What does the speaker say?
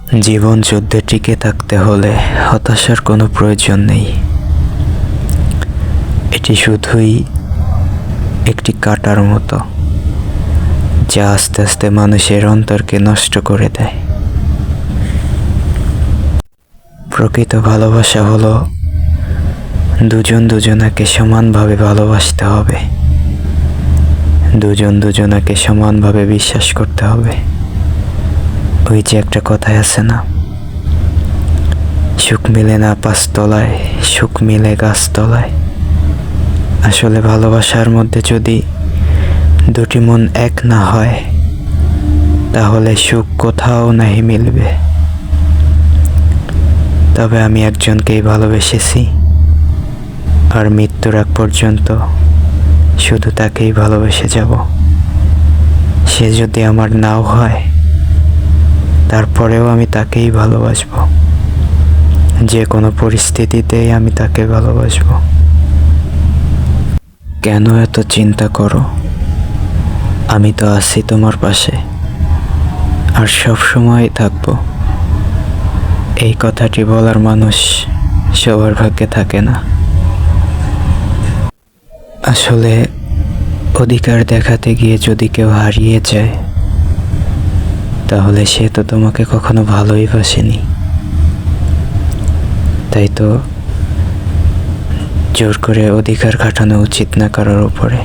জীবন যুদ্ধে টিকে থাকতে হলে হতাশার কোনো প্রয়োজন নেই। এটি শুধুই একটি কাঁটার মতো, যা আস্তে আস্তে মানুষের অন্তরকে নষ্ট করে দেয়। প্রকৃত ভালোবাসা হলো দুজন দুজনাকে সমানভাবে ভালোবাসতে হবে, দুজন দুজনাকে সমানভাবে বিশ্বাস করতে হবে। ওই যে একটা কথাই আছে না, সুখ মিলে না পাঁচতলায়, সুখ মিলে গাছতলায়। আসলে ভালোবাসার মধ্যে যদি দুটি মন এক না হয়, তাহলে সুখ কোথাও নাহি মিলবে। তবে আমি একজনকেই ভালোবেসেছি, আর মৃত্যুর আগ পর্যন্ত শুধু তাকেই ভালোবেসে যাব। সে যদি আমার নাও হয়, তারপরেও আমি তাকেই ভালোবাসবো। যে কোনো পরিস্থিতিতেই আমি তাকে ভালোবাসবো। কেন এত চিন্তা করো? আমি তো আছি তোমার পাশে, আর সব সময় থাকবো। এই কথাটি বলার মানুষ সবার ভাগ্যে থাকে না। আসলে অধিকার দেখাতে গিয়ে যদি কেউ হারিয়ে যায়, তাহলে সে তো তোমাকে কখনো ভালোই বাসেনি। তাই তো জোর করে অধিকার খাটানো উচিত না কারোর উপরে।